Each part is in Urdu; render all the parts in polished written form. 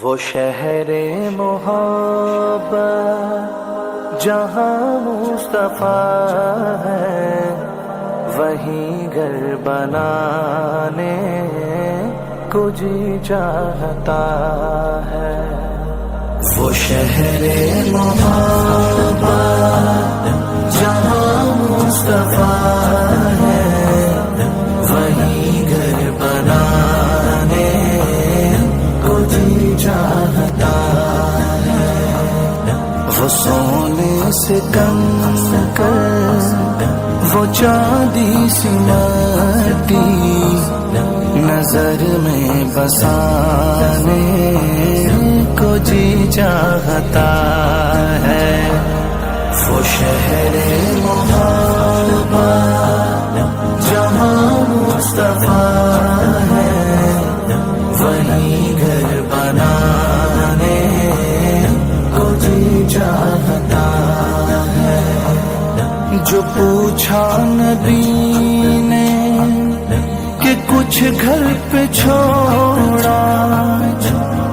وہ شہر محبت جہاں مصطفیٰ ہے، وہیں گھر بنانے کو جی چاہتا ہے۔ وہ شہر محبت جہاں مصطفیٰ ہے، وہیں گھر بنانے کو جی چاہتا ہے۔ وہ سونے سے کم کر وہ چاندی سی مٹی نظر میں بسانے کو جی چاہتا ہے۔ وہ شہر محبت جہاں مصطفیٰ ہے، وہیں گھر بنانے کو جی چاہتا ہے۔ جو پوچھا نبی نے کہ کچھ گھر پہ چھوڑا،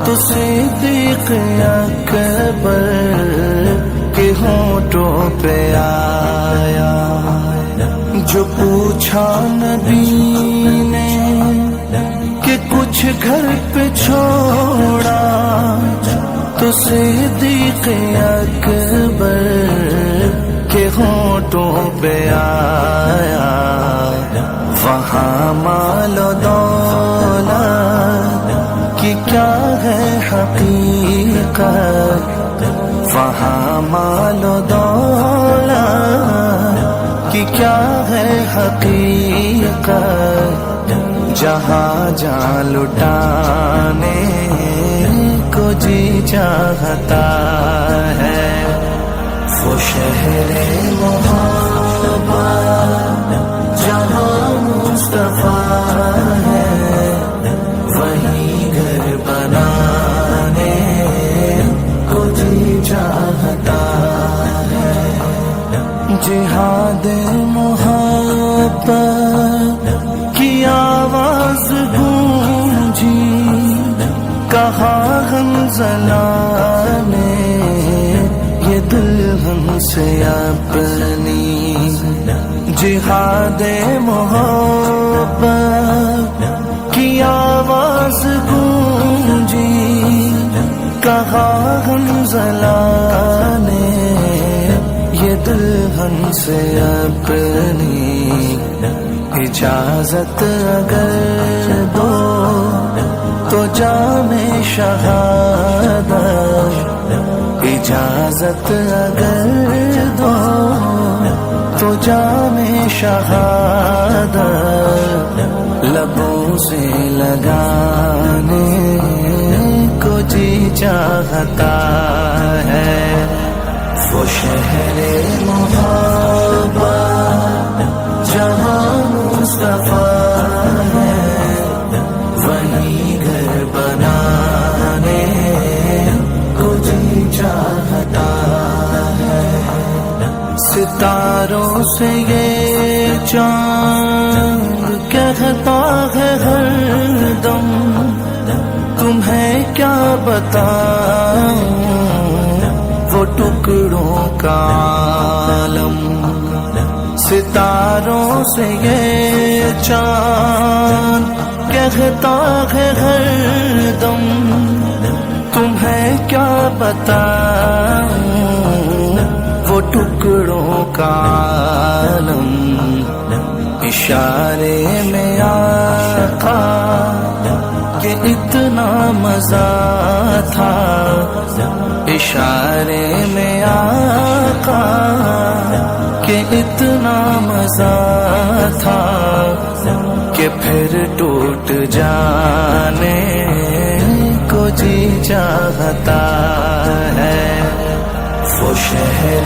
تو صدیق اکبر کے ہونٹوں پہ آیا۔ جو پوچھا نبی نے کہ کچھ گھر پہ چھوڑا، تو صدیق اکبر کے ہونٹوں پہ آیا۔ وہاں مال و دولت کی کیا ہے حقیقت، وہاں مال و دولت کی کیا ہے حقیقت، جہاں جہاں لٹانے کو جی چاہتا ہے۔ وہ شہر محبت جہاں مصطفیٰ ہے، وہیں گھر بنانے کو جی چاہتا ہے۔ جہاد محبت کی آواز گونجی، کہا حنظلہ نے یہ دلہن سے اپنی۔ جہاد محبت کی آواز گونجی، کہا حنظلہ نے یہ دلہن سے اپنی۔ اجازت اگر دو تو جام شہادت، اجازت اگر دو تو جام شہادت لبوں سے لگانے کو جی چاہتا ہے۔ وہ شہر محبت جہاں مصطفیٰ ہے، وہیں گھر بنانے کو جی چاہتا ہے۔ ستاروں سے یہ چاند کہتا ہے ہر دم، تمہیں کیا بتاؤں وہ ٹکڑوں کا عالم۔ ستاروں سے یہ چاند کہتا ہے ہر دم، تمہیں کیا بتاؤں وہ ٹکڑوں کا عالم۔ اشارے میں آقا کہ اتنا مزہ تھا، اشارے میں آقا کہ اتنا مزہ تھا، کہ پھر ٹوٹ جانے کو جی چاہتا ہے۔ وہ شہر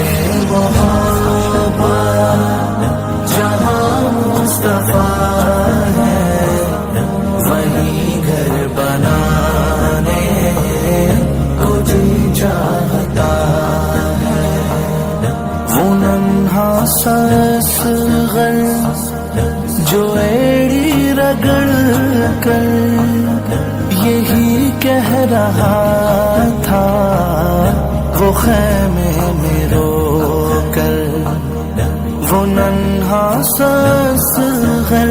محبت جہاں مصطفیٰ ہے، وہیں گھر بنانے کو جی چاہتا ہے۔ وہ ننھا سا اصغر جو ایڑی رگڑ کر یہی کہہ رہا تھا وہ خیمے میں رو کر، وہ ننھا سا اصغر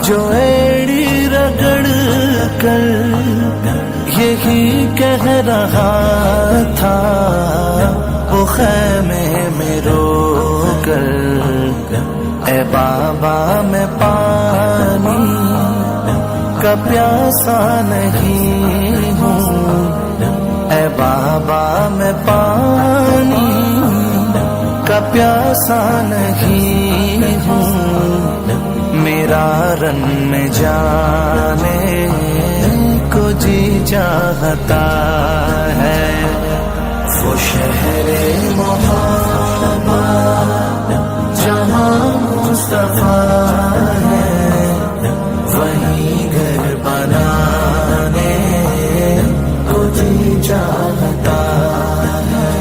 جو ایڑی رگڑ کر یہی کہہ رہا تھا وہ خیمے میں رو کر، اے بابا میں پانی کا پیاسا نہیں ہوں، اے بابا میں پانی کا پیاسا نہیں ہوں، میرا رن میں جانے کو جی چاہتا ہے، وہ شہر محبت جہاں مصطفیٰ ہے، وہیں گھر بنانے کو جی چاہتا ہے،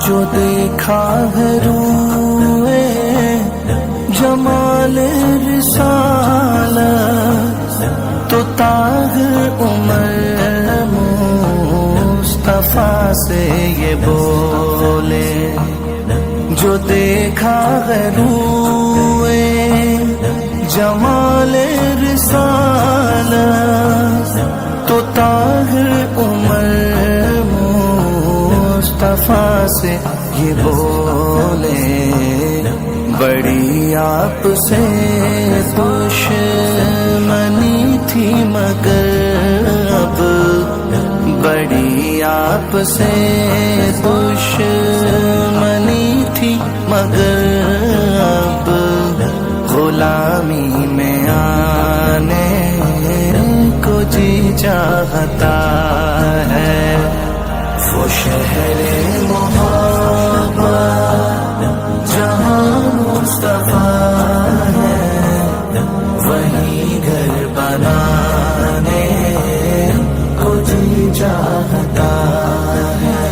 جو دیکھا ہے روئے جمال رسالت تو طاہر عمر مصطفیٰ سے یہ بولے، جو دیکھا ہے روئے جمال رسالت تو طاہر عمر مصطفیٰ سے یہ بولے، بڑی آپ سے دشمنی تھی مگر اب، بڑی آپ سے دشمنی تھی مگر اب، غلامی میں آنے کو جی چاہتا ہے، وہ شہر محبت جہاں مصطفیٰ ہے، وہیں گھر بنانے کو جی چاہتا ہے،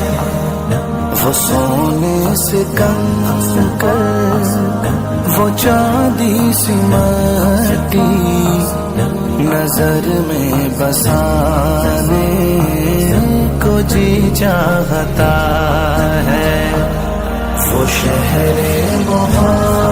وہ سونے سے کم کر وہ چاندی سی مٹی نظر میں بسانے کو جی چاہتا ہے، وہ شہر محبت